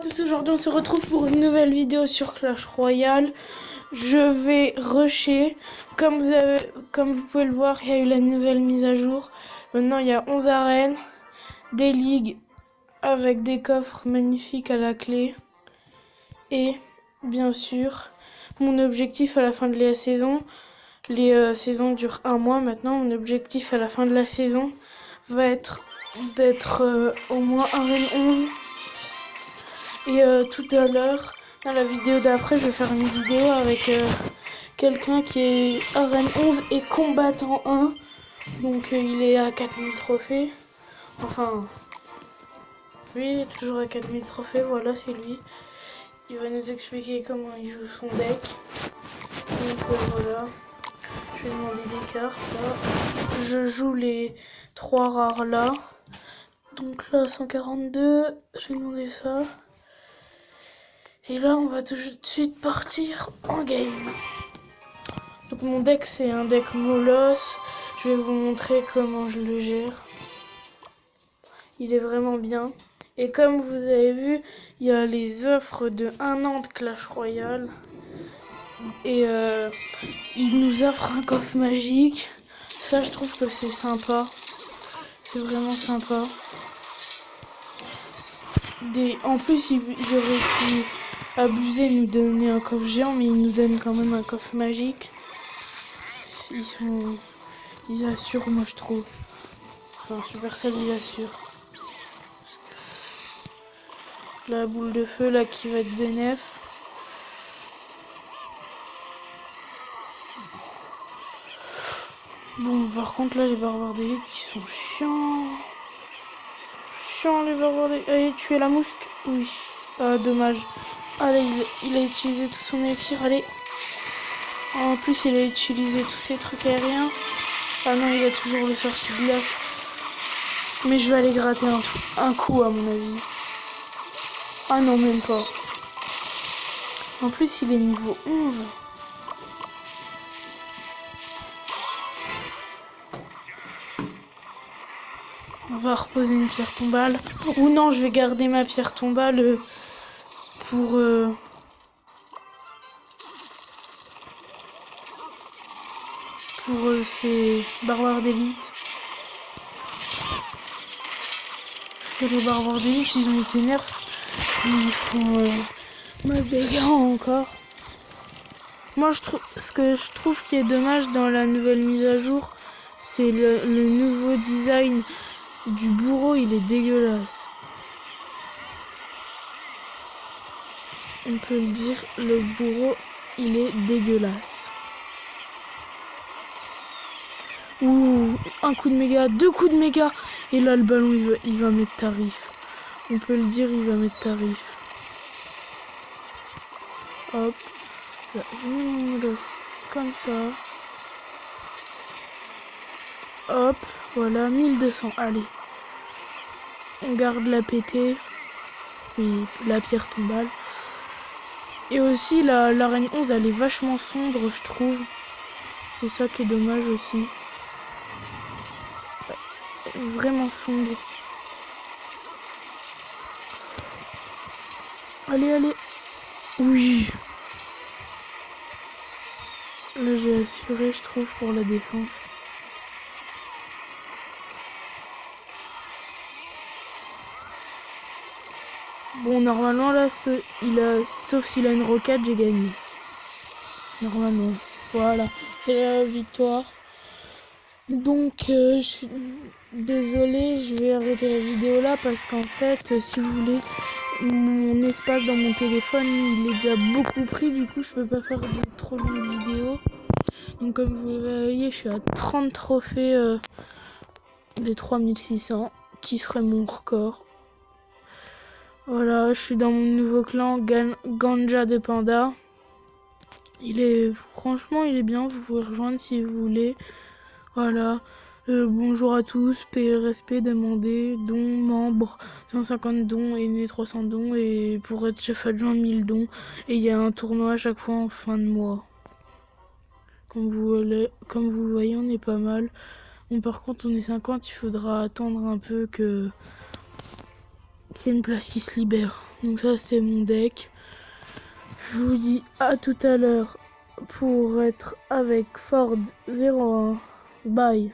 Tous, aujourd'hui on se retrouve pour une nouvelle vidéo sur Clash Royale. Je vais rusher. Comme vous pouvez le voir, il y a eu la nouvelle mise à jour. Maintenant il y a 11 arènes, des ligues avec des coffres magnifiques à la clé. Et bien sûr, mon objectif à la fin de la saison, les saisons durent un mois maintenant, mon objectif à la fin de la saison va être d'être au moins arène 11. Et tout à l'heure, dans la vidéo d'après, je vais faire une vidéo avec quelqu'un qui est arène 11 et combattant 1. Donc il est à 4000 trophées. Enfin, lui il est toujours à 4000 trophées, voilà, c'est lui. Il va nous expliquer comment il joue son deck. Donc voilà, je vais demander des cartes là. Je joue les 3 rares là. Donc là, 142, je vais demander ça. Et là, on va tout de suite partir en game. Donc mon deck, c'est un deck Molos. Je vais vous montrer comment je le gère. Il est vraiment bien. Et comme vous avez vu, il y a les offres de 1 an de Clash Royale. Et il nous offre un coffre magique. Ça, je trouve que c'est sympa. C'est vraiment sympa. En plus, ils auraient pu abuser, nous donner un coffre géant, mais ils nous donnent quand même un coffre magique. Ils assurent, moi je trouve. Enfin, Supercell, ils assurent. La boule de feu là qui va être bénéf. Bon, par contre là, les barbares d'élite qui sont chiants. Chiants les barbares d'élite. Allez, tuer la mousque. Oui. Ah, dommage. Allez, il a utilisé tout son élixir. Allez. En plus, il a utilisé tous ses trucs aériens. Ah non, il a toujours le sorcier de glace. Mais je vais aller gratter un coup à mon avis. Ah non, même pas. En plus, il est niveau 11. On va reposer une pierre tombale. Ou non, je vais garder ma pierre tombale pour... ces barbares d'élite. Parce que les barbares d'élite, ils ont été nerfs. Ils font masse dégâts encore. Moi, ce que je trouve qui est dommage dans la nouvelle mise à jour, c'est le nouveau design du bourreau. Il est dégueulasse. On peut le dire, le bourreau, il est dégueulasse. Ouh, un coup de méga, 2 coups de méga. Et là, le ballon, il va mettre tarif. On peut le dire, il va mettre tarif. Hop. Là, je mets mon molos comme ça. Hop, voilà, 1200. Allez. On garde la PT. Et la pierre tombale. Et aussi, l'arène 11, elle est vachement sombre, je trouve. C'est ça qui est dommage aussi. Vraiment sombre. Allez, allez. Oui. Là, j'ai assuré, je trouve, pour la défense. Bon, normalement, là, sauf s'il a une roquette, j'ai gagné. Normalement. Voilà. C'est la victoire. Donc, je suis désolée, je vais arrêter la vidéo là parce qu'en fait, si vous voulez, mon espace dans mon téléphone, il est déjà beaucoup pris. Du coup, je peux pas faire de trop longues vidéos. Donc, comme vous le voyez, je suis à 30 trophées des 3600, qui serait mon record. Voilà, je suis dans mon nouveau clan, Ganja de Panda. Franchement, il est bien, vous pouvez rejoindre si vous voulez. Voilà, bonjour à tous, PRSP, demandez, dons, membres, 150 dons, aînés 300 dons, et pour être chef adjoint 1000 dons. Et il y a un tournoi à chaque fois en fin de mois. Comme vous le voyez, on est pas mal. Bon, par contre, on est 50, il faudra attendre un peu que c'est une place qui se libère. Donc ça c'était mon deck. Je vous dis à tout à l'heure pour être avec Ford 01. Bye.